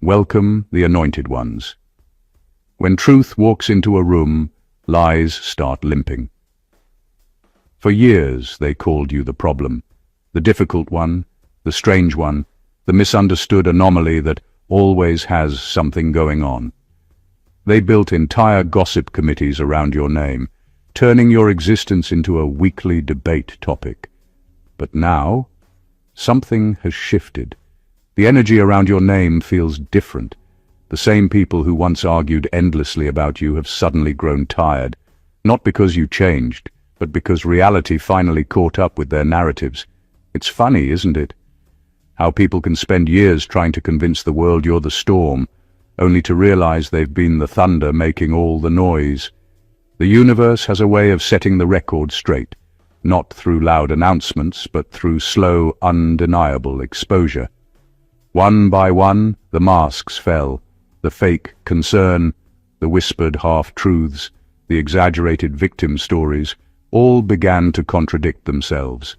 Welcome the anointed ones. When truth walks into a room, lies start limping. For years they called you the problem, the difficult one, the strange one, the misunderstood anomaly that always has something going on. They built entire gossip committees around your name, turning your existence into a weekly debate topic. But now, something has shifted. The energy around your name feels different. The same people who once argued endlessly about you have suddenly grown tired, not because you changed, but because reality finally caught up with their narratives. It's funny, isn't it? How people can spend years trying to convince the world you're the storm, only to realize they've been the thunder making all the noise. The universe has a way of setting the record straight, not through loud announcements, but through slow, undeniable exposure. One by one, the masks fell, the fake concern, the whispered half-truths, the exaggerated victim stories, all began to contradict themselves.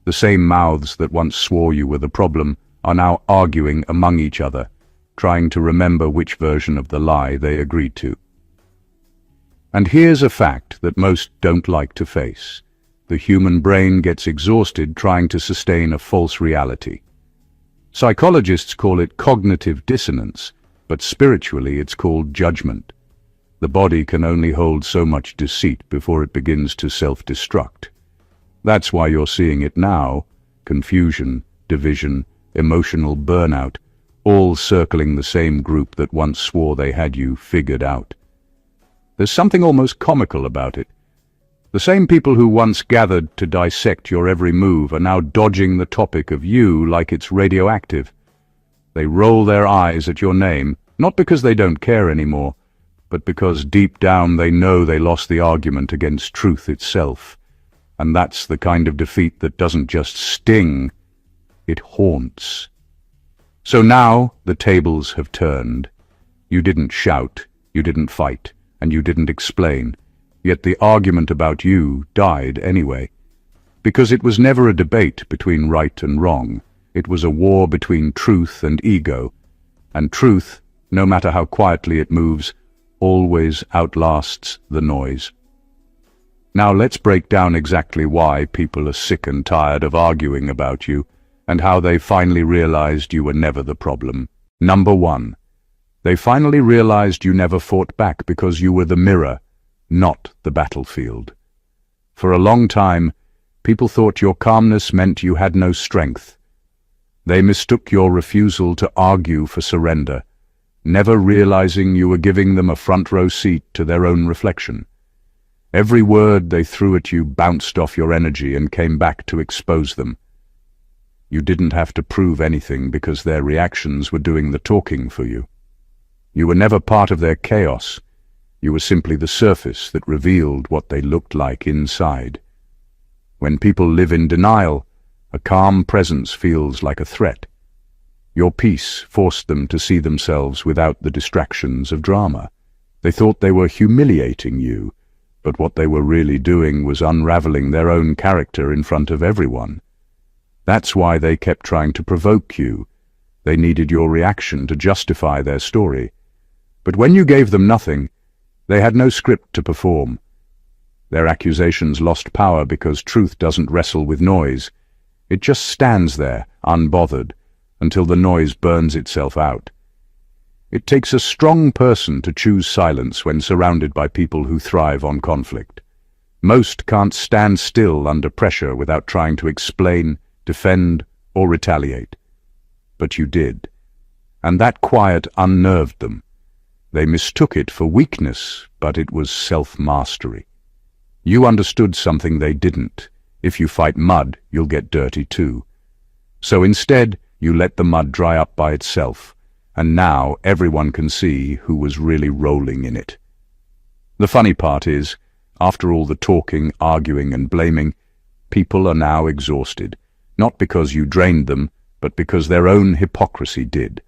The same mouths that once swore you were the problem are now arguing among each other, trying to remember which version of the lie they agreed to. And here's a fact that most don't like to face. The human brain gets exhausted trying to sustain a false reality. Psychologists call it cognitive dissonance, but spiritually it's called judgment. The body can only hold so much deceit before it begins to self-destruct. That's why you're seeing it now: confusion, division, emotional burnout, all circling the same group that once swore they had you figured out. There's something almost comical about it. The same people who once gathered to dissect your every move are now dodging the topic of you like it's radioactive. They roll their eyes at your name, not because they don't care anymore, but because deep down they know they lost the argument against truth itself. And that's the kind of defeat that doesn't just sting, it haunts. So now the tables have turned. You didn't shout, you didn't fight, and you didn't explain. Yet the argument about you died anyway. Because it was never a debate between right and wrong. It was a war between truth and ego. And truth, no matter how quietly it moves, always outlasts the noise. Now let's break down exactly why people are sick and tired of arguing about you, and how they finally realized you were never the problem. Number one, they finally realized you never fought back because you were the mirror, not the battlefield. For a long time, people thought your calmness meant you had no strength. They mistook your refusal to argue for surrender, never realizing you were giving them a front-row seat to their own reflection. Every word they threw at you bounced off your energy and came back to expose them. You didn't have to prove anything because their reactions were doing the talking for you. You were never part of their chaos. You were simply the surface that revealed what they looked like inside. When people live in denial, a calm presence feels like a threat. Your peace forced them to see themselves without the distractions of drama. They thought they were humiliating you, but what they were really doing was unraveling their own character in front of everyone. That's why they kept trying to provoke you. They needed your reaction to justify their story. But when you gave them nothing, they had no script to perform. Their accusations lost power because truth doesn't wrestle with noise. It just stands there, unbothered, until the noise burns itself out. It takes a strong person to choose silence when surrounded by people who thrive on conflict. Most can't stand still under pressure without trying to explain, defend, or retaliate. But you did. And that quiet unnerved them. They mistook it for weakness, but it was self-mastery. You understood something they didn't. If you fight mud, you'll get dirty too. So instead, you let the mud dry up by itself, and now everyone can see who was really rolling in it. The funny part is, after all the talking, arguing, and blaming, people are now exhausted, not because you drained them, but because their own hypocrisy did.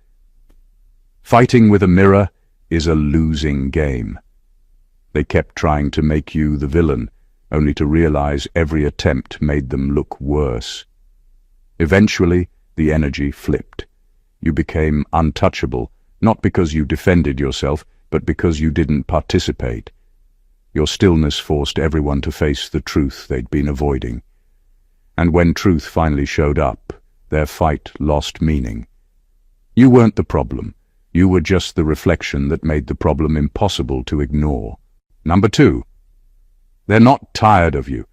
Fighting with a mirror is a losing game. They kept trying to make you the villain, only to realize every attempt made them look worse. Eventually, the energy flipped. You became untouchable, not because you defended yourself, but because you didn't participate. Your stillness forced everyone to face the truth they'd been avoiding. And when truth finally showed up, their fight lost meaning. You weren't the problem. You were just the reflection that made the problem impossible to ignore. Number 2. They're not tired of you.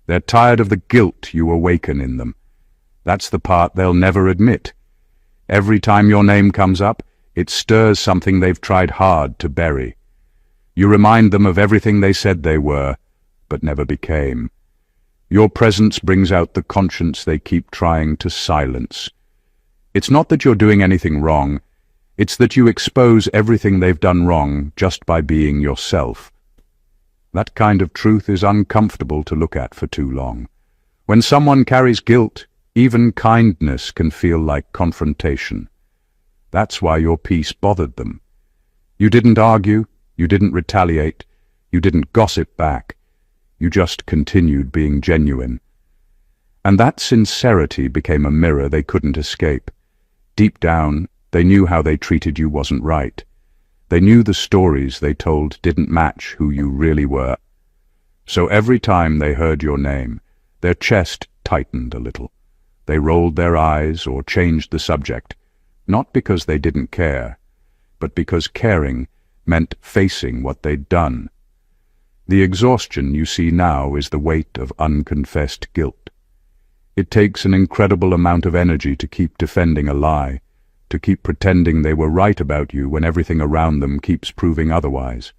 They're tired of the guilt you awaken in them. That's the part they'll never admit. Every time your name comes up, it stirs something they've tried hard to bury. You remind them of everything they said they were, but never became. Your presence brings out the conscience they keep trying to silence. It's not that you're doing anything wrong. It's that you expose everything they've done wrong just by being yourself. That kind of truth is uncomfortable to look at for too long. When someone carries guilt, even kindness can feel like confrontation. That's why your peace bothered them. You didn't argue, you didn't retaliate, you didn't gossip back. You just continued being genuine. And that sincerity became a mirror they couldn't escape. Deep down, they knew how they treated you wasn't right. They knew the stories they told didn't match who you really were. So every time they heard your name, their chest tightened a little. They rolled their eyes or changed the subject, not because they didn't care, but because caring meant facing what they'd done. The exhaustion you see now is the weight of unconfessed guilt. It takes an incredible amount of energy to keep defending a lie, to keep pretending they were right about you when everything around them keeps proving otherwise.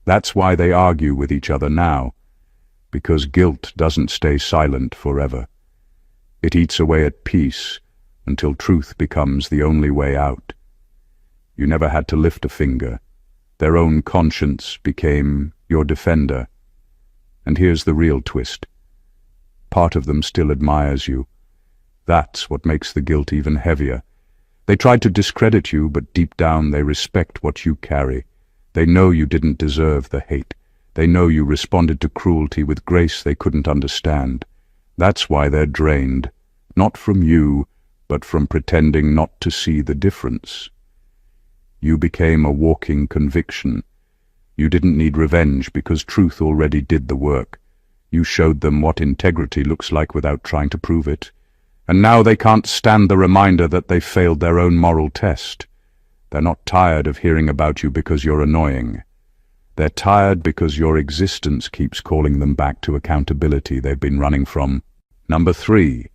That's why they argue with each other now, because guilt doesn't stay silent forever. It eats away at peace until truth becomes the only way out. You never had to lift a finger. Their own conscience became your defender. And here's the real twist. Part of them still admires you. That's what makes the guilt even heavier. They tried to discredit you, but deep down they respect what you carry. They know you didn't deserve the hate. They know you responded to cruelty with grace they couldn't understand. That's why they're drained, not from you, but from pretending not to see the difference. You became a walking conviction. You didn't need revenge because truth already did the work. You showed them what integrity looks like without trying to prove it. And now they can't stand the reminder that they failed their own moral test. They're not tired of hearing about you because you're annoying. They're tired because your existence keeps calling them back to accountability they've been running from. Number 3.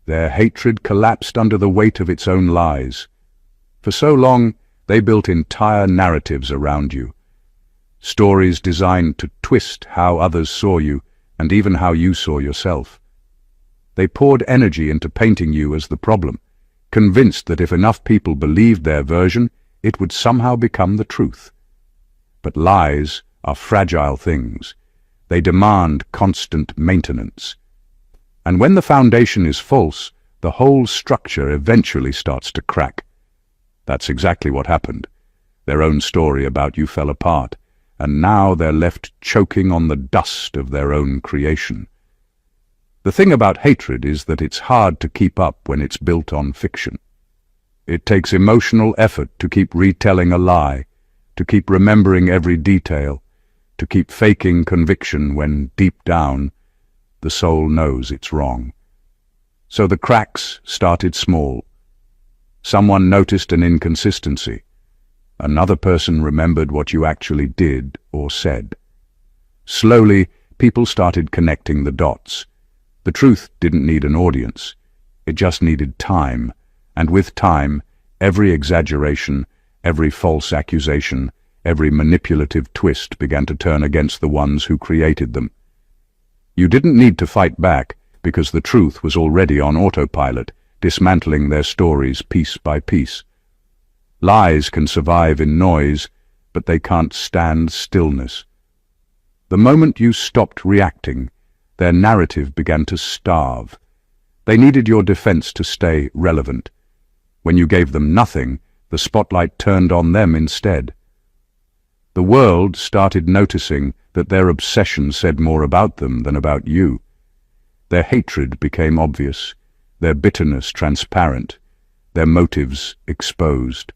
Their hatred collapsed under the weight of its own lies. For so long, they built entire narratives around you. Stories designed to twist how others saw you, and even how you saw yourself. They poured energy into painting you as the problem, convinced that if enough people believed their version, it would somehow become the truth. But lies are fragile things. They demand constant maintenance. And when the foundation is false, the whole structure eventually starts to crack. That's exactly what happened. Their own story about you fell apart, and now they're left choking on the dust of their own creation. The thing about hatred is that it's hard to keep up when it's built on fiction. It takes emotional effort to keep retelling a lie, to keep remembering every detail, to keep faking conviction when, deep down, the soul knows it's wrong. So the cracks started small. Someone noticed an inconsistency. Another person remembered what you actually did or said. Slowly, people started connecting the dots. The truth didn't need an audience. It just needed time. And with time, every exaggeration, every false accusation, every manipulative twist began to turn against the ones who created them. You didn't need to fight back, because the truth was already on autopilot, dismantling their stories piece by piece. Lies can survive in noise, but they can't stand stillness. The moment you stopped reacting, their narrative began to starve. They needed your defense to stay relevant. When you gave them nothing, the spotlight turned on them instead. The world started noticing that their obsession said more about them than about you. Their hatred became obvious, their bitterness transparent, their motives exposed.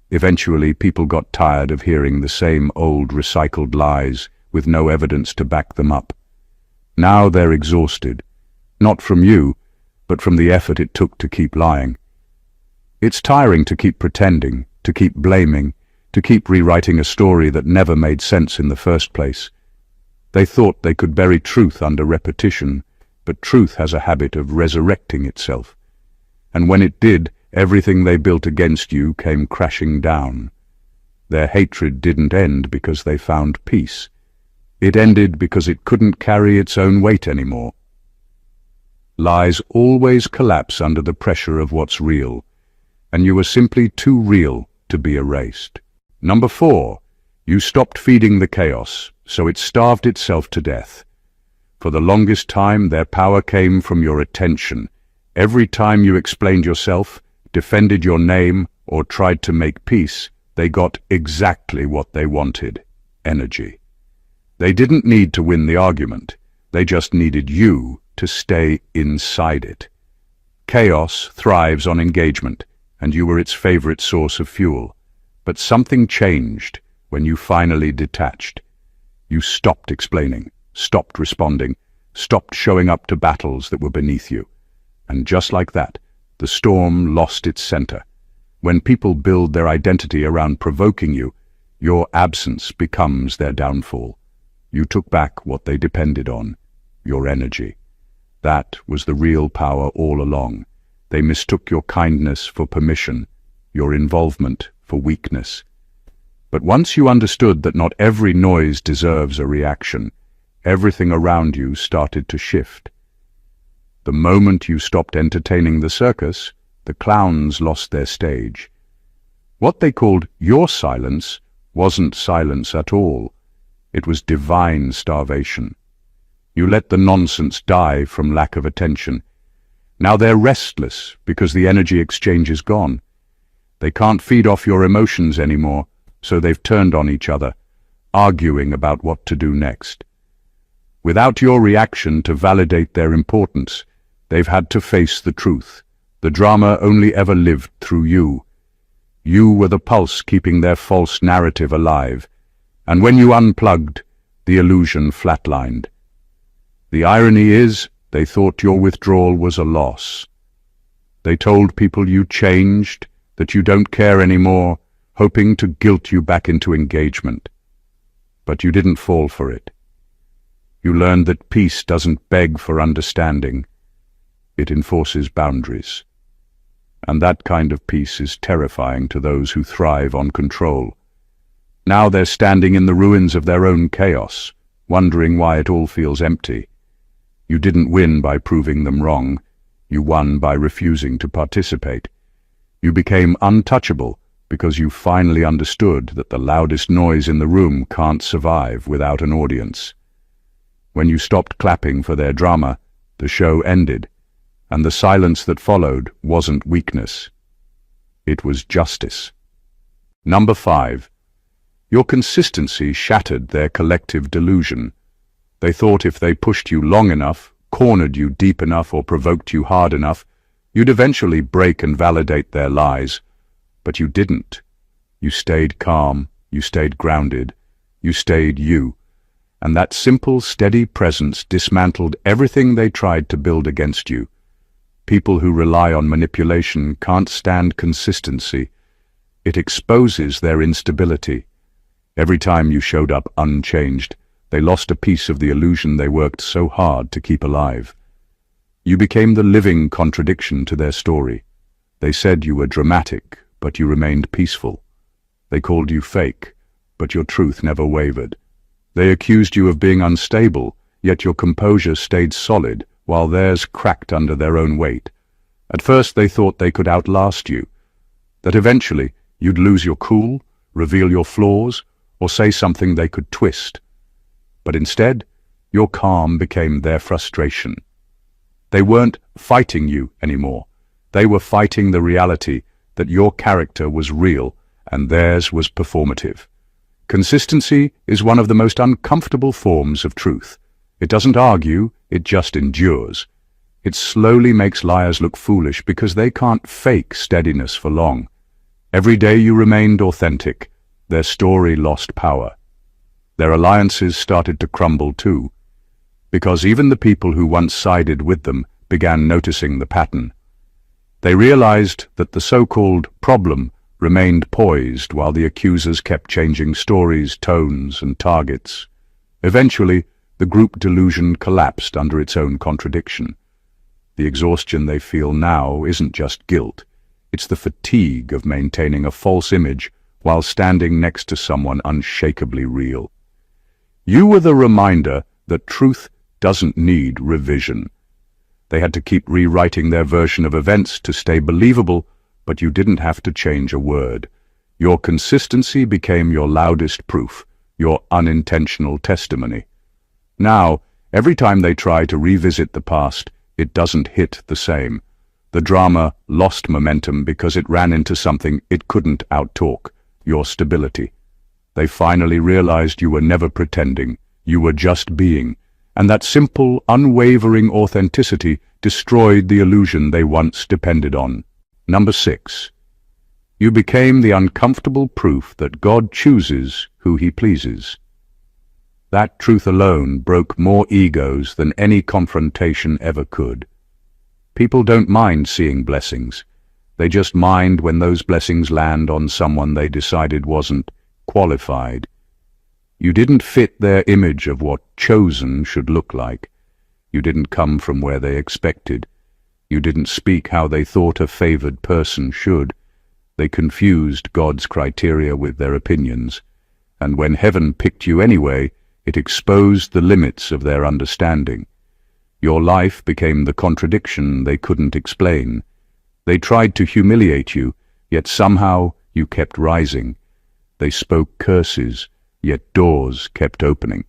Eventually, people got tired of hearing the same old recycled lies with no evidence to back them up. Now they're exhausted, not from you, but from the effort it took to keep lying. It's tiring to keep pretending, to keep blaming, to keep rewriting a story that never made sense in the first place. They thought they could bury truth under repetition, but truth has a habit of resurrecting itself. And when it did, everything they built against you came crashing down. Their hatred didn't end because they found peace. It ended because it couldn't carry its own weight anymore. Lies always collapse under the pressure of what's real, and you were simply too real to be erased. Number 4, you stopped feeding the chaos, so it starved itself to death. For the longest time, their power came from your attention. Every time you explained yourself, defended your name, or tried to make peace, they got exactly what they wanted: energy. They didn't need to win the argument. They just needed you to stay inside it. Chaos thrives on engagement, and you were its favorite source of fuel. But something changed when you finally detached. You stopped explaining, stopped responding, stopped showing up to battles that were beneath you. And just like that, the storm lost its center. When people build their identity around provoking you, your absence becomes their downfall. You took back what they depended on: your energy. That was the real power all along. They mistook your kindness for permission, your involvement for weakness. But once you understood that not every noise deserves a reaction, everything around you started to shift. The moment you stopped entertaining the circus, the clowns lost their stage. What they called your silence wasn't silence at all. It was divine starvation. You let the nonsense die from lack of attention. Now they're restless because the energy exchange is gone. They can't feed off your emotions anymore, so they've turned on each other, arguing about what to do next. Without your reaction to validate their importance, they've had to face the truth. The drama only ever lived through you. You were the pulse keeping their false narrative alive, and when you unplugged, the illusion flatlined. The irony is, they thought your withdrawal was a loss. They told people you changed, that you don't care anymore, hoping to guilt you back into engagement. But you didn't fall for it. You learned that peace doesn't beg for understanding. It enforces boundaries. And that kind of peace is terrifying to those who thrive on control. Now they're standing in the ruins of their own chaos, wondering why it all feels empty. You didn't win by proving them wrong. You won by refusing to participate. You became untouchable because you finally understood that the loudest noise in the room can't survive without an audience. When you stopped clapping for their drama, the show ended, and the silence that followed wasn't weakness. It was justice. Number 5. Your consistency shattered their collective delusion. They thought if they pushed you long enough, cornered you deep enough, or provoked you hard enough, you'd eventually break and validate their lies. But you didn't. You stayed calm, you stayed grounded, you stayed you. And that simple, steady presence dismantled everything they tried to build against you. People who rely on manipulation can't stand consistency. It exposes their instability. Every time you showed up unchanged, they lost a piece of the illusion they worked so hard to keep alive. You became the living contradiction to their story. They said you were dramatic, but you remained peaceful. They called you fake, but your truth never wavered. They accused you of being unstable, yet your composure stayed solid, while theirs cracked under their own weight. At first they thought they could outlast you, that eventually you'd lose your cool, reveal your flaws, or say something they could twist. But instead, your calm became their frustration. They weren't fighting you anymore. They were fighting the reality that your character was real and theirs was performative. Consistency is one of the most uncomfortable forms of truth. It doesn't argue, it just endures. It slowly makes liars look foolish because they can't fake steadiness for long. Every day you remained authentic, their story lost power. Their alliances started to crumble too, because even the people who once sided with them began noticing the pattern. They realized that the so-called problem remained poised while the accusers kept changing stories, tones, and targets. Eventually, the group delusion collapsed under its own contradiction. The exhaustion they feel now isn't just guilt. It's the fatigue of maintaining a false image while standing next to someone unshakably real. You were the reminder that truth doesn't need revision. They had to keep rewriting their version of events to stay believable, but you didn't have to change a word. Your consistency became your loudest proof, your unintentional testimony. Now, every time they try to revisit the past, it doesn't hit the same. The drama lost momentum because it ran into something it couldn't outtalk, your stability. They finally realized you were never pretending, you were just being, and that simple, unwavering authenticity destroyed the illusion they once depended on. Number 6. You became the uncomfortable proof that God chooses who He pleases. That truth alone broke more egos than any confrontation ever could. People don't mind seeing blessings. They just mind when those blessings land on someone they decided wasn't qualified. You didn't fit their image of what chosen should look like. You didn't come from where they expected. You didn't speak how they thought a favored person should. They confused God's criteria with their opinions. And when heaven picked you anyway, it exposed the limits of their understanding. Your life became the contradiction they couldn't explain. They tried to humiliate you, yet somehow you kept rising. They spoke curses, yet doors kept opening.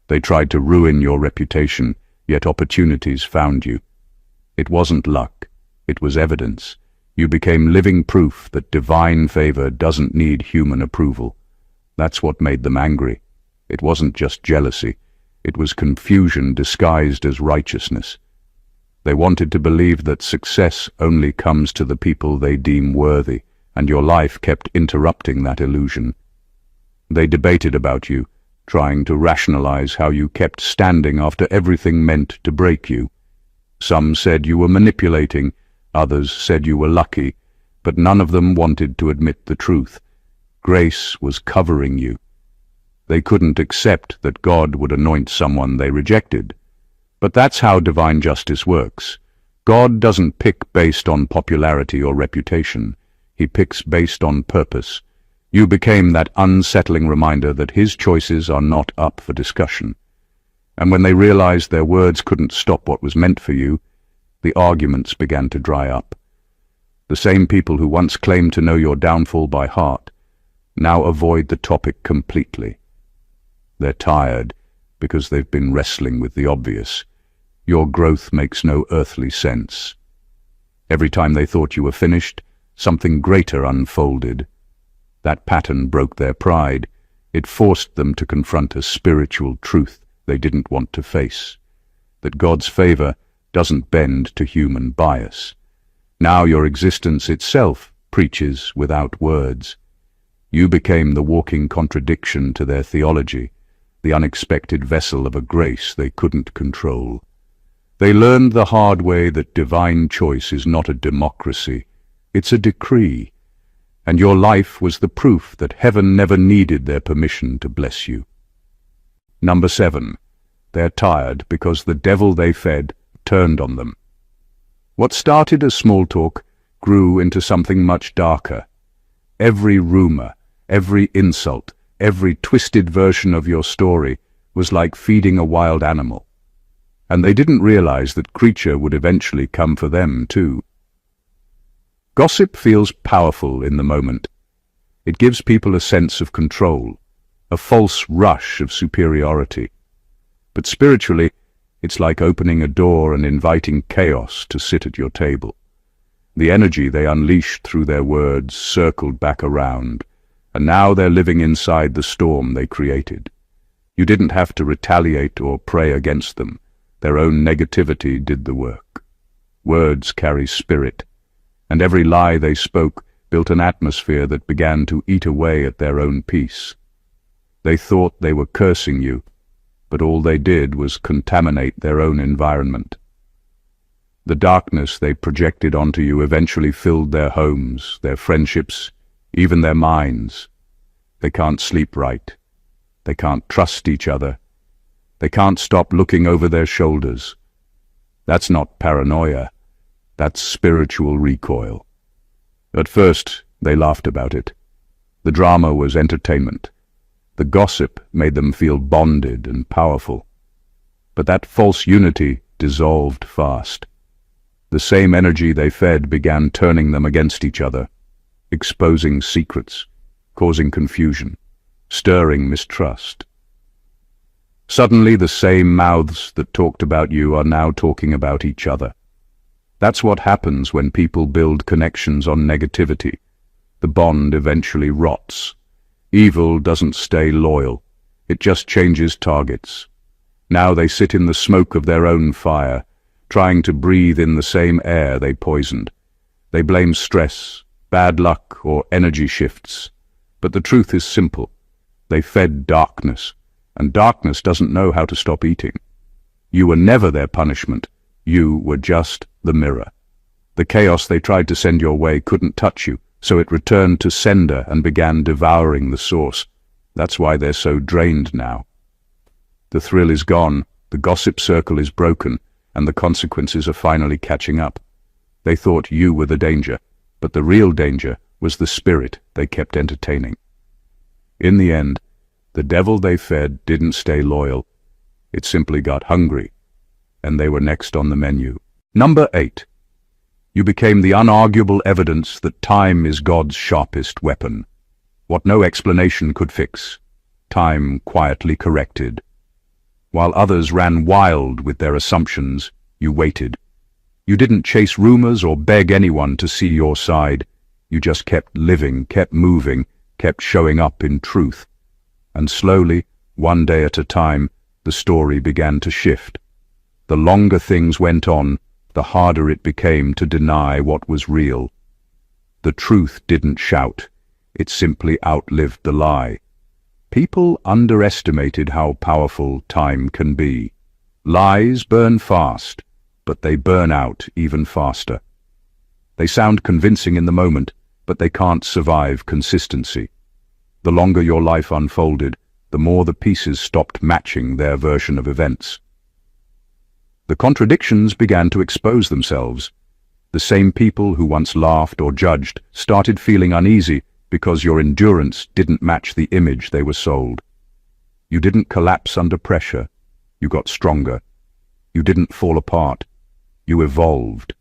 They tried to ruin your reputation, yet opportunities found you. It wasn't luck, it was evidence. You became living proof that divine favor doesn't need human approval. That's what made them angry. It wasn't just jealousy. It was confusion disguised as righteousness. They wanted to believe that success only comes to the people they deem worthy, and your life kept interrupting that illusion. They debated about you, trying to rationalize how you kept standing after everything meant to break you. Some said you were manipulating, others said you were lucky, but none of them wanted to admit the truth. Grace was covering you. They couldn't accept that God would anoint someone they rejected. But that's how divine justice works. God doesn't pick based on popularity or reputation. He picks based on purpose. You became that unsettling reminder that His choices are not up for discussion. And when they realized their words couldn't stop what was meant for you, the arguments began to dry up. The same people who once claimed to know your downfall by heart now avoid the topic completely. They're tired because they've been wrestling with the obvious. Your growth makes no earthly sense. Every time they thought you were finished, something greater unfolded. That pattern broke their pride. It forced them to confront a spiritual truth they didn't want to face. That God's favor doesn't bend to human bias. Now your existence itself preaches without words. You became the walking contradiction to their theology, the unexpected vessel of a grace they couldn't control. They learned the hard way that divine choice is not a democracy, it's a decree, and your life was the proof that heaven never needed their permission to bless you. Number 7. They're tired because the devil they fed turned on them. What started as small talk grew into something much darker. Every rumor, every insult, every twisted version of your story was like feeding a wild animal. And they didn't realize that creature would eventually come for them too. Gossip feels powerful in the moment. It gives people a sense of control, a false rush of superiority. But spiritually, it's like opening a door and inviting chaos to sit at your table. The energy they unleashed through their words circled back around, and now they're living inside the storm they created. You didn't have to retaliate or pray against them. Their own negativity did the work. Words carry spirit, and every lie they spoke built an atmosphere that began to eat away at their own peace. They thought they were cursing you, but all they did was contaminate their own environment. The darkness they projected onto you eventually filled their homes, their friendships, even their minds. They can't sleep right. They can't trust each other. They can't stop looking over their shoulders. That's not paranoia. That's spiritual recoil. At first, they laughed about it. The drama was entertainment. The gossip made them feel bonded and powerful. But that false unity dissolved fast. The same energy they fed began turning them against each other, exposing secrets, causing confusion, stirring mistrust. Suddenly, the same mouths that talked about you are now talking about each other. That's what happens when people build connections on negativity. The bond eventually rots. Evil doesn't stay loyal. It just changes targets. Now they sit in the smoke of their own fire, trying to breathe in the same air they poisoned. They blame stress, bad luck, or energy shifts. But the truth is simple. They fed darkness, and darkness doesn't know how to stop eating. You were never their punishment. You were just the mirror. The chaos they tried to send your way couldn't touch you, so it returned to sender and began devouring the source. That's why they're so drained now. The thrill is gone, the gossip circle is broken, and the consequences are finally catching up. They thought you were the danger, but the real danger was the spirit they kept entertaining. In the end, the devil they fed didn't stay loyal. It simply got hungry, and they were next on the menu. Number 8. You became the unarguable evidence that time is God's sharpest weapon. What no explanation could fix, time quietly corrected. While others ran wild with their assumptions, you waited. You didn't chase rumors or beg anyone to see your side. You just kept living, kept moving, kept showing up in truth. And slowly, one day at a time, the story began to shift. The longer things went on, the harder it became to deny what was real. The truth didn't shout. It simply outlived the lie. People underestimated how powerful time can be. Lies burn fast, but they burn out even faster. They sound convincing in the moment, but they can't survive consistency. The longer your life unfolded, the more the pieces stopped matching their version of events. The contradictions began to expose themselves. The same people who once laughed or judged started feeling uneasy because your endurance didn't match the image they were sold. You didn't collapse under pressure. You got stronger. You didn't fall apart. You evolved.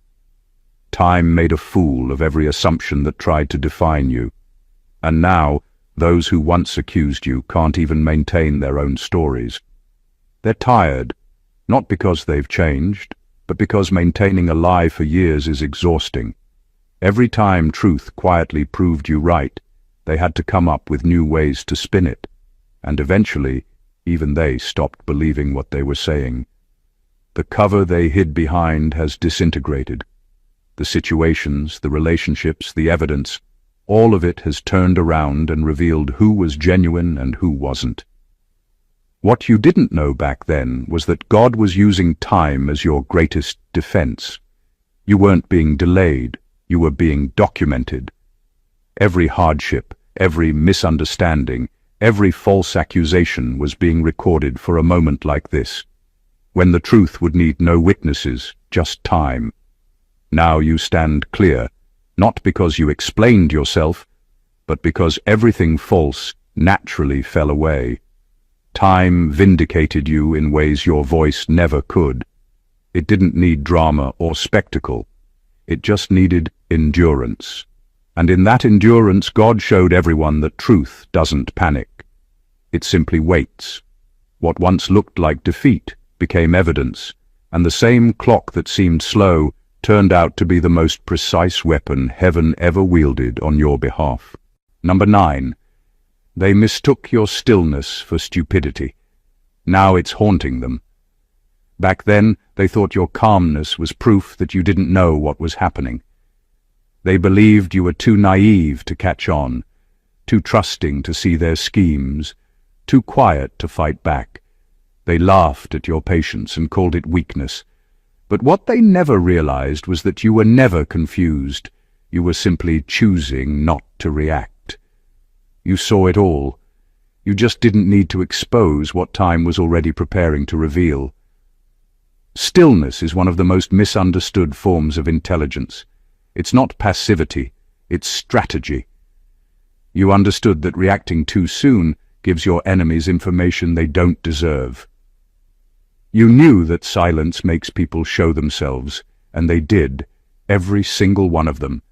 Time made a fool of every assumption that tried to define you. And now, those who once accused you can't even maintain their own stories. They're tired. Not because they've changed, but because maintaining a lie for years is exhausting. Every time truth quietly proved you right, they had to come up with new ways to spin it. And eventually, even they stopped believing what they were saying. The cover they hid behind has disintegrated. The situations, the relationships, the evidence, all of it has turned around and revealed who was genuine and who wasn't. What you didn't know back then was that God was using time as your greatest defense. You weren't being delayed, you were being documented. Every hardship, every misunderstanding, every false accusation was being recorded for a moment like this, when the truth would need no witnesses, just time. Now you stand clear, not because you explained yourself, but because everything false naturally fell away. Time vindicated you in ways your voice never could. It didn't need drama or spectacle. It just needed endurance. And in that endurance, God showed everyone that truth doesn't panic. It simply waits. What once looked like defeat became evidence, and the same clock that seemed slow turned out to be the most precise weapon heaven ever wielded on your behalf. Number 9. They mistook your stillness for stupidity. Now it's haunting them. Back then, they thought your calmness was proof that you didn't know what was happening. They believed you were too naive to catch on, too trusting to see their schemes, too quiet to fight back. They laughed at your patience and called it weakness. But what they never realized was that you were never confused. You were simply choosing not to react. You saw it all. You just didn't need to expose what time was already preparing to reveal. Stillness is one of the most misunderstood forms of intelligence. It's not passivity, it's strategy. You understood that reacting too soon gives your enemies information they don't deserve. You knew that silence makes people show themselves, and they did, every single one of them.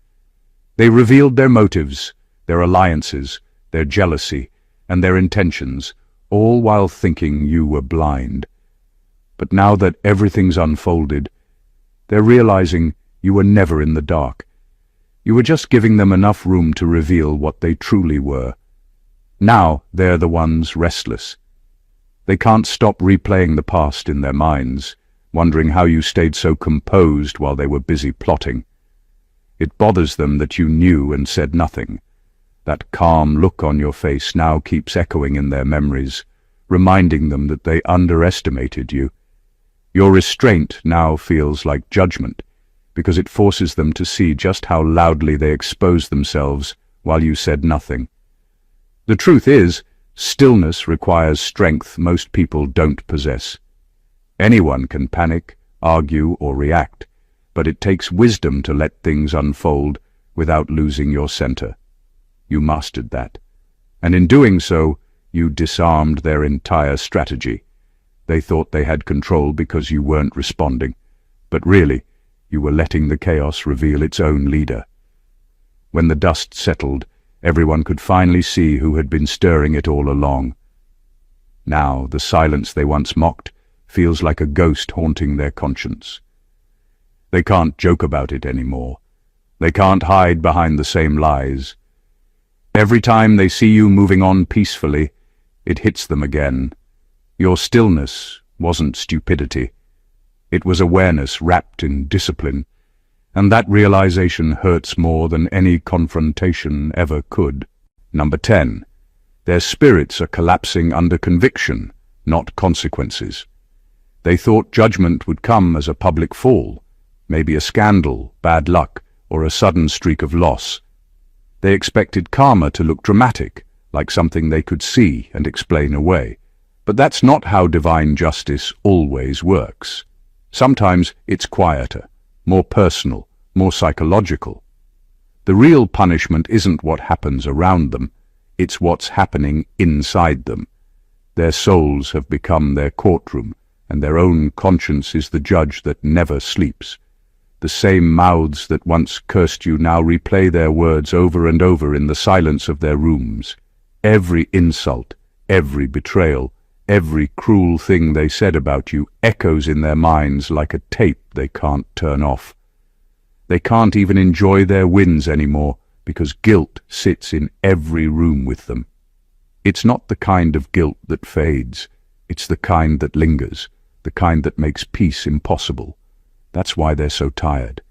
They revealed their motives, their alliances, their jealousy, and their intentions, all while thinking you were blind. But now that everything's unfolded, they're realizing you were never in the dark. You were just giving them enough room to reveal what they truly were. Now they're the ones restless. They can't stop replaying the past in their minds, wondering how you stayed so composed while they were busy plotting. It bothers them that you knew and said nothing. That calm look on your face now keeps echoing in their memories, reminding them that they underestimated you. Your restraint now feels like judgment, because it forces them to see just how loudly they exposed themselves while you said nothing. The truth is, stillness requires strength most people don't possess. Anyone can panic, argue, or react, but it takes wisdom to let things unfold without losing your center. You mastered that. And in doing so, you disarmed their entire strategy. They thought they had control because you weren't responding, but really, you were letting the chaos reveal its own leader. When the dust settled, everyone could finally see who had been stirring it all along. Now, the silence they once mocked feels like a ghost haunting their conscience. They can't joke about it anymore. They can't hide behind the same lies. Every time they see you moving on peacefully, it hits them again. Your stillness wasn't stupidity. It was awareness wrapped in discipline, and that realization hurts more than any confrontation ever could. Number 10. Their spirits are collapsing under conviction, not consequences. They thought judgment would come as a public fall, maybe a scandal, bad luck, or a sudden streak of loss. They expected karma to look dramatic, like something they could see and explain away. But that's not how divine justice always works. Sometimes it's quieter, more personal, more psychological. The real punishment isn't what happens around them, it's what's happening inside them. Their souls have become their courtroom, and their own conscience is the judge that never sleeps. The same mouths that once cursed you now replay their words over and over in the silence of their rooms. Every insult, every betrayal, every cruel thing they said about you echoes in their minds like a tape they can't turn off. They can't even enjoy their wins anymore because guilt sits in every room with them. It's not the kind of guilt that fades. It's the kind that lingers, the kind that makes peace impossible. That's why they're so tired.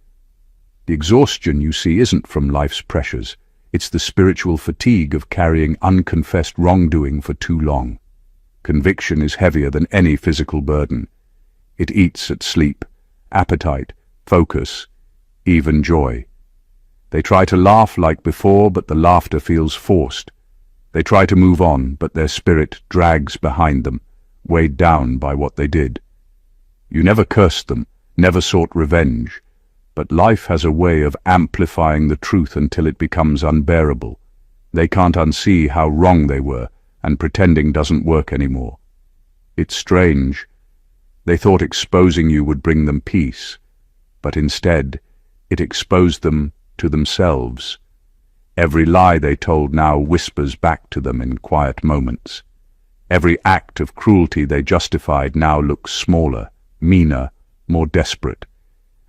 The exhaustion you see isn't from life's pressures. It's the spiritual fatigue of carrying unconfessed wrongdoing for too long. Conviction is heavier than any physical burden. It eats at sleep, appetite, focus, even joy. They try to laugh like before, but the laughter feels forced. They try to move on, but their spirit drags behind them, weighed down by what they did. You never cursed them, never sought revenge, but life has a way of amplifying the truth until it becomes unbearable. They can't unsee how wrong they were, and pretending doesn't work anymore. It's strange. They thought exposing you would bring them peace, but instead, it exposed them to themselves. Every lie they told now whispers back to them in quiet moments. Every act of cruelty they justified now looks smaller, meaner, more desperate.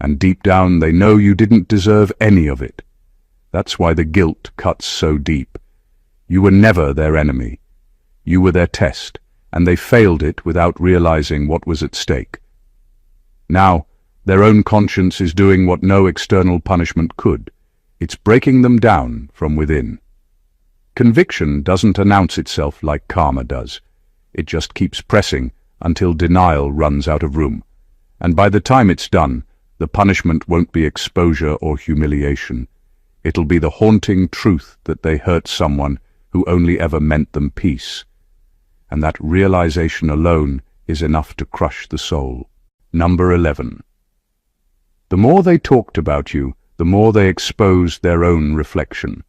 And deep down they know you didn't deserve any of it. That's why the guilt cuts so deep. You were never their enemy. You were their test, and they failed it without realizing what was at stake. Now, their own conscience is doing what no external punishment could. It's breaking them down from within. Conviction doesn't announce itself like karma does. It just keeps pressing until denial runs out of room. And by the time it's done, the punishment won't be exposure or humiliation. It'll be the haunting truth that they hurt someone who only ever meant them peace. And that realization alone is enough to crush the soul. Number 11. The more they talked about you, the more they exposed their own reflection.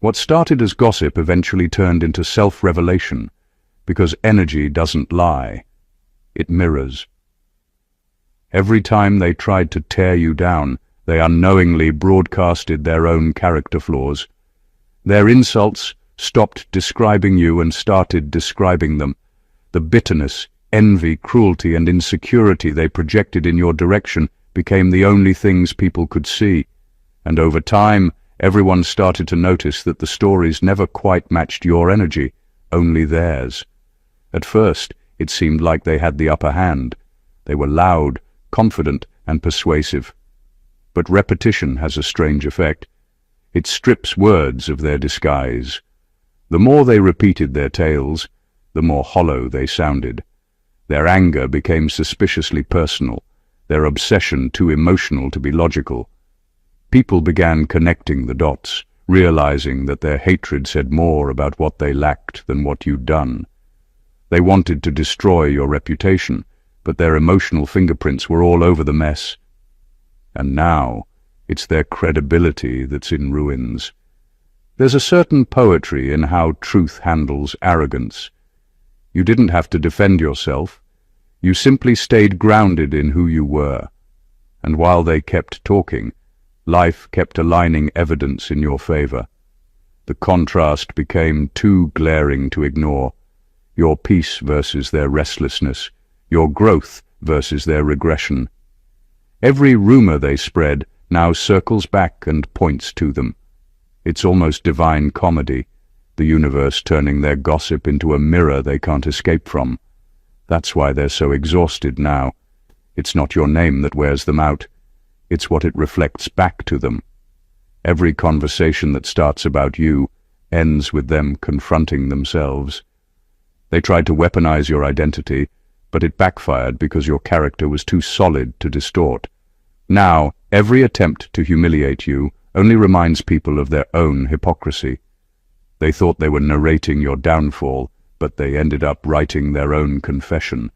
What started as gossip eventually turned into self-revelation, because energy doesn't lie, it mirrors. Every time they tried to tear you down, they unknowingly broadcasted their own character flaws. Their insults stopped describing you and started describing them. The bitterness, envy, cruelty, and insecurity they projected in your direction became the only things people could see. And over time, everyone started to notice that the stories never quite matched your energy, only theirs. At first, it seemed like they had the upper hand. They were loud, confident, and persuasive. But repetition has a strange effect. It strips words of their disguise. The more they repeated their tales, the more hollow they sounded. Their anger became suspiciously personal, their obsession too emotional to be logical. People began connecting the dots, realizing that their hatred said more about what they lacked than what you'd done. They wanted to destroy your reputation, but their emotional fingerprints were all over the mess. And now, it's their credibility that's in ruins. There's a certain poetry in how truth handles arrogance. You didn't have to defend yourself. You simply stayed grounded in who you were. And while they kept talking, life kept aligning evidence in your favor. The contrast became too glaring to ignore. Your peace versus their restlessness, your growth versus their regression. Every rumor they spread now circles back and points to them. It's almost divine comedy, the universe turning their gossip into a mirror they can't escape from. That's why they're so exhausted now. It's not your name that wears them out. It's what it reflects back to them. Every conversation that starts about you ends with them confronting themselves. They tried to weaponize your identity, but it backfired because your character was too solid to distort. Now, every attempt to humiliate you only reminds people of their own hypocrisy. They thought they were narrating your downfall, but they ended up writing their own confession.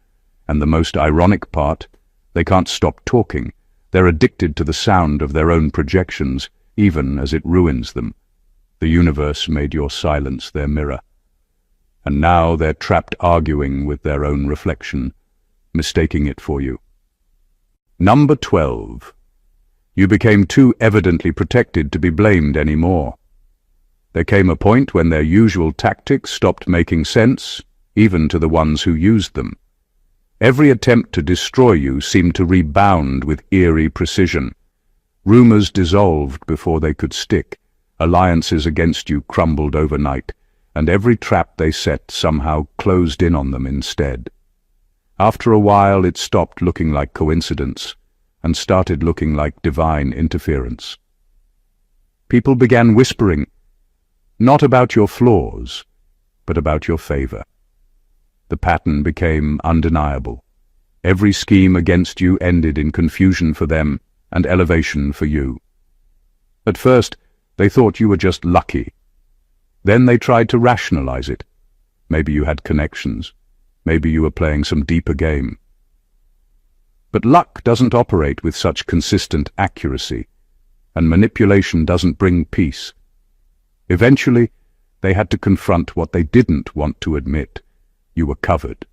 And the most ironic part, they can't stop talking. They're addicted to the sound of their own projections, even as it ruins them. The universe made your silence their mirror. And now they're trapped arguing with their own reflection, mistaking it for you. Number 12. You became too evidently protected to be blamed anymore. There came a point when their usual tactics stopped making sense, even to the ones who used them. Every attempt to destroy you seemed to rebound with eerie precision. Rumors dissolved before they could stick. Alliances against you crumbled overnight, and every trap they set somehow closed in on them instead. After a while, it stopped looking like coincidence and started looking like divine interference. People began whispering, not about your flaws, but about your favor. The pattern became undeniable. Every scheme against you ended in confusion for them and elevation for you. At first, they thought you were just lucky. Then they tried to rationalize it. Maybe you had connections. Maybe you were playing some deeper game. But luck doesn't operate with such consistent accuracy, and manipulation doesn't bring peace. Eventually, they had to confront what they didn't want to admit. You were covered,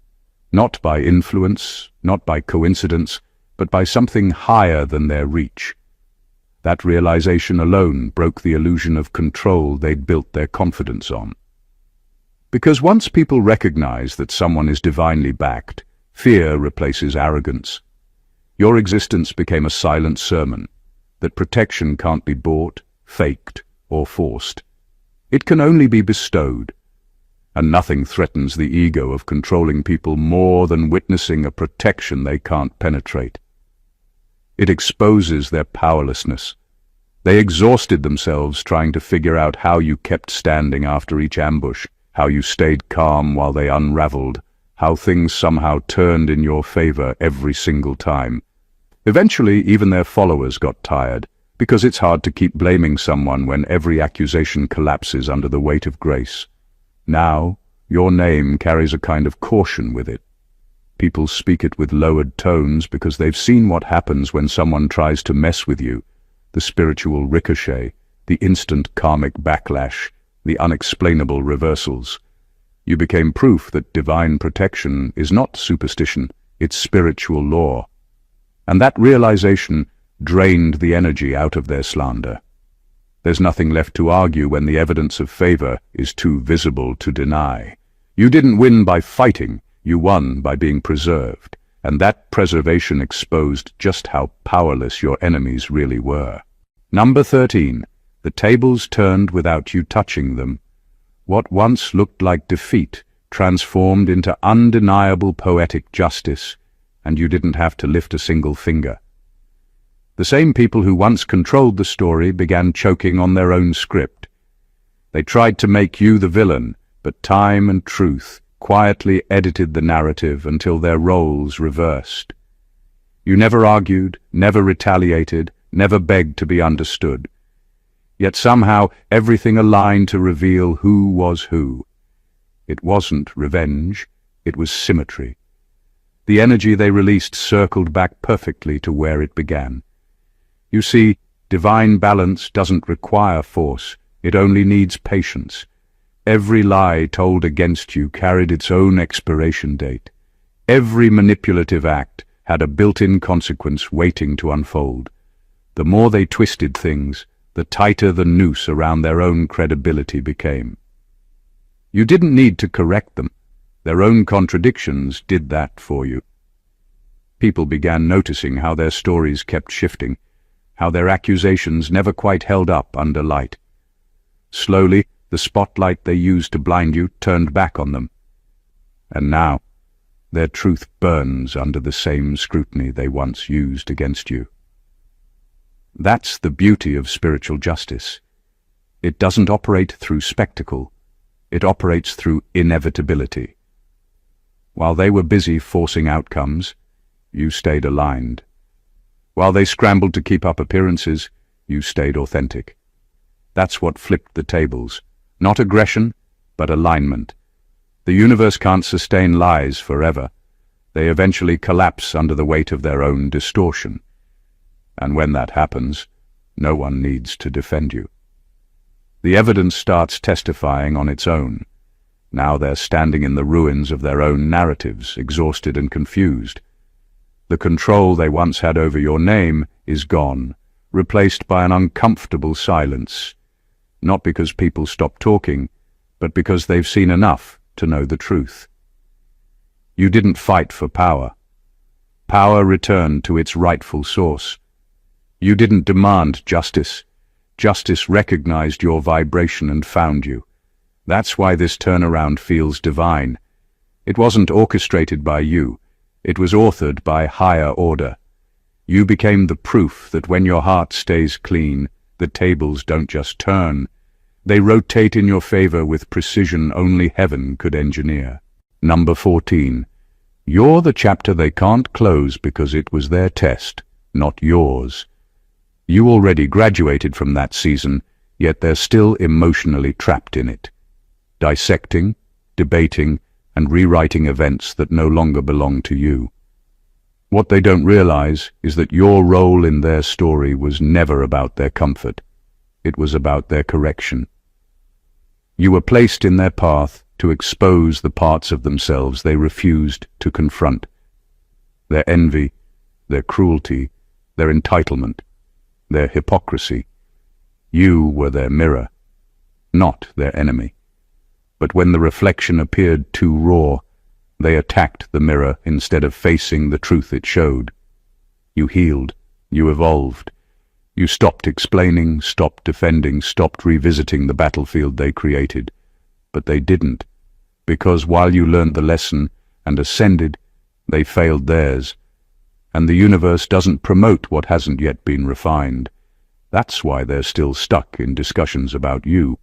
not by influence, not by coincidence, but by something higher than their reach. That realization alone broke the illusion of control they'd built their confidence on. Because once people recognize that someone is divinely backed, fear replaces arrogance. Your existence became a silent sermon, that protection can't be bought, faked, or forced. It can only be bestowed. And nothing threatens the ego of controlling people more than witnessing a protection they can't penetrate. It exposes their powerlessness. They exhausted themselves trying to figure out how you kept standing after each ambush, how you stayed calm while they unraveled, how things somehow turned in your favor every single time. Eventually, even their followers got tired, because it's hard to keep blaming someone when every accusation collapses under the weight of grace. Now, your name carries a kind of caution with it. People speak it with lowered tones because they've seen what happens when someone tries to mess with you, the spiritual ricochet, the instant karmic backlash, the unexplainable reversals. You became proof that divine protection is not superstition, it's spiritual law. And that realization drained the energy out of their slander. There's nothing left to argue when the evidence of favor is too visible to deny. You didn't win by fighting, you won by being preserved, and that preservation exposed just how powerless your enemies really were. Number 13. The tables turned without you touching them. What once looked like defeat transformed into undeniable poetic justice, and you didn't have to lift a single finger. The same people who once controlled the story began choking on their own script. They tried to make you the villain, but time and truth quietly edited the narrative until their roles reversed. You never argued, never retaliated, never begged to be understood. Yet somehow everything aligned to reveal who was who. It wasn't revenge, it was symmetry. The energy they released circled back perfectly to where it began. You see, divine balance doesn't require force, it only needs patience. Every lie told against you carried its own expiration date. Every manipulative act had a built-in consequence waiting to unfold. The more they twisted things, the tighter the noose around their own credibility became. You didn't need to correct them. Their own contradictions did that for you. People began noticing how their stories kept shifting, how their accusations never quite held up under light. Slowly, the spotlight they used to blind you turned back on them. And now, their truth burns under the same scrutiny they once used against you. That's the beauty of spiritual justice. It doesn't operate through spectacle. It operates through inevitability. While they were busy forcing outcomes, you stayed aligned. While they scrambled to keep up appearances, you stayed authentic. That's what flipped the tables. Not aggression, but alignment. The universe can't sustain lies forever. They eventually collapse under the weight of their own distortion. And when that happens, no one needs to defend you. The evidence starts testifying on its own. Now they're standing in the ruins of their own narratives, exhausted and confused. The control they once had over your name is gone, replaced by an uncomfortable silence. Not because people stop talking, but because they've seen enough to know the truth. You didn't fight for power. Power returned to its rightful source. You didn't demand justice. Justice recognized your vibration and found you. That's why this turnaround feels divine. It wasn't orchestrated by you. It was authored by higher order. You became the proof that when your heart stays clean, the tables don't just turn. They rotate in your favor with precision only heaven could engineer. Number 14. You're the chapter they can't close because it was their test, not yours. You already graduated from that season, yet they're still emotionally trapped in it. Dissecting, debating, and rewriting events that no longer belong to you. What they don't realize is that your role in their story was never about their comfort. It was about their correction. You were placed in their path to expose the parts of themselves they refused to confront. Their envy, their cruelty, their entitlement, their hypocrisy. You were their mirror, not their enemy. But when the reflection appeared too raw, they attacked the mirror instead of facing the truth it showed. You healed, you evolved. You stopped explaining, stopped defending, stopped revisiting the battlefield they created. But they didn't, because while you learned the lesson and ascended, they failed theirs. and the universe doesn't promote what hasn't yet been refined. That's why they're still stuck in discussions about you.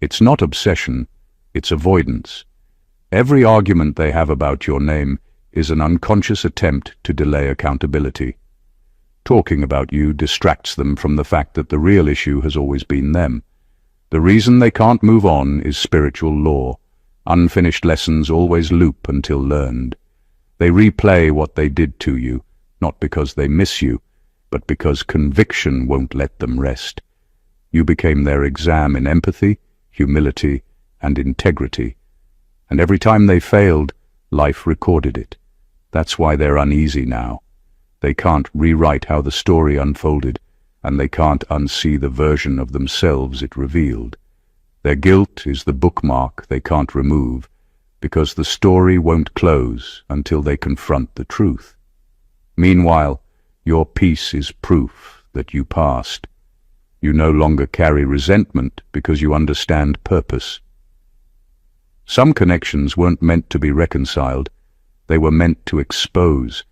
It's not obsession, it's avoidance. Every argument they have about your name is an unconscious attempt to delay accountability. Talking about you distracts them from the fact that the real issue has always been them. The reason they can't move on is spiritual law. Unfinished lessons always loop until learned. They replay what they did to you, not because they miss you, but because conviction won't let them rest. You became their exam in empathy, humility, and integrity. And every time they failed, life recorded it. That's why they're uneasy now. They can't rewrite how the story unfolded, and they can't unsee the version of themselves it revealed. Their guilt is the bookmark they can't remove, because the story won't close until they confront the truth. Meanwhile, your peace is proof that you passed. You no longer carry resentment because you understand purpose. Some connections weren't meant to be reconciled, they were meant to expose.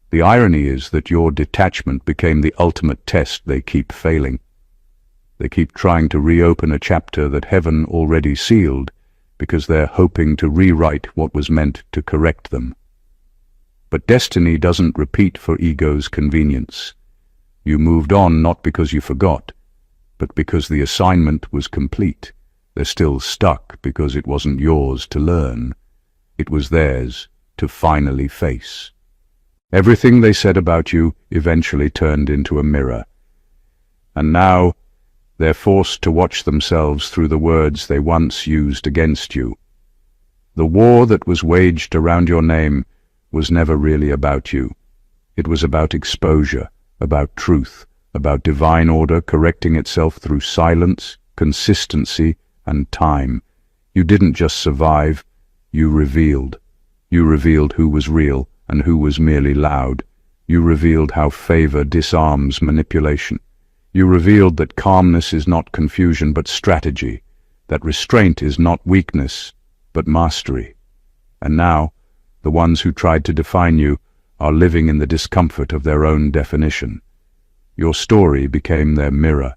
The irony is that your detachment became the ultimate test they keep failing. They keep trying to reopen a chapter that heaven already sealed because they're hoping to rewrite what was meant to correct them. But destiny doesn't repeat for ego's convenience. You moved on not because you forgot, but because the assignment was complete. They're still stuck because it wasn't yours to learn. It was theirs to finally face. Everything they said about you eventually turned into a mirror. And now they're forced to watch themselves through the words they once used against you. The war that was waged around your name was never really about you. It was about exposure, about truth, about divine order correcting itself through silence, consistency, and time. You didn't just survive, you revealed. You revealed who was real and who was merely loud. You revealed how favor disarms manipulation. You revealed that calmness is not confusion but strategy, that restraint is not weakness but mastery. And now, the ones who tried to define you are living in the discomfort of their own definition. Your story became their mirror,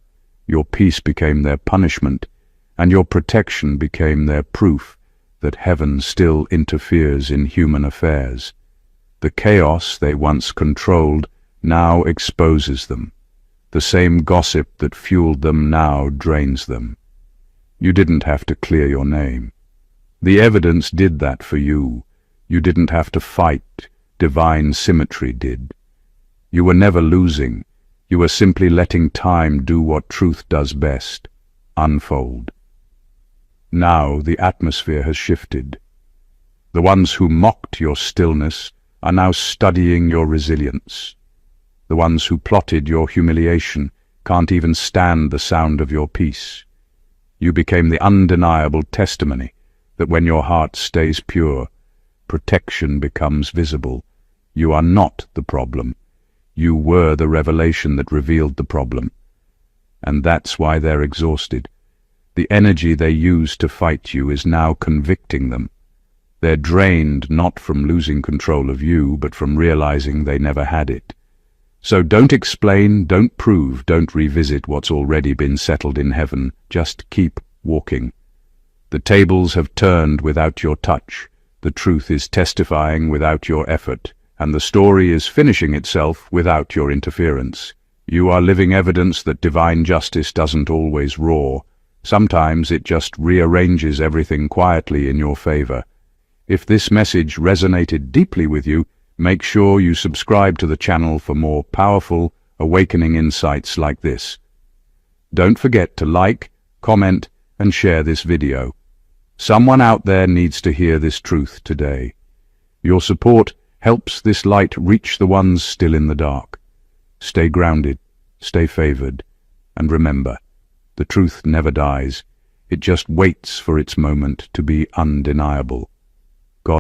your peace became their punishment, and your protection became their proof that heaven still interferes in human affairs. The chaos they once controlled now exposes them. The same gossip that fueled them now drains them. You didn't have to clear your name. The evidence did that for you. You didn't have to fight. Divine symmetry did. You were never losing. You were simply letting time do what truth does best, unfold. Now the atmosphere has shifted. The ones who mocked your stillness are now studying your resilience. The ones who plotted your humiliation can't even stand the sound of your peace. You became the undeniable testimony that when your heart stays pure, protection becomes visible. You are not the problem. You were the revelation that revealed the problem. And that's why they're exhausted. The energy they used to fight you is now convicting them. They're drained not from losing control of you, but from realizing they never had it. So don't explain, don't prove, don't revisit what's already been settled in heaven. Just keep walking. The tables have turned without your touch. The truth is testifying without your effort, and the story is finishing itself without your interference. You are living evidence that divine justice doesn't always roar. Sometimes it just rearranges everything quietly in your favor. If this message resonated deeply with you, make sure you subscribe to the channel for more powerful, awakening insights like this. Don't forget to like, comment, and share this video. Someone out there needs to hear this truth today. Your support helps this light reach the ones still in the dark. Stay grounded, stay favored, and remember, the truth never dies. It just waits for its moment to be undeniable.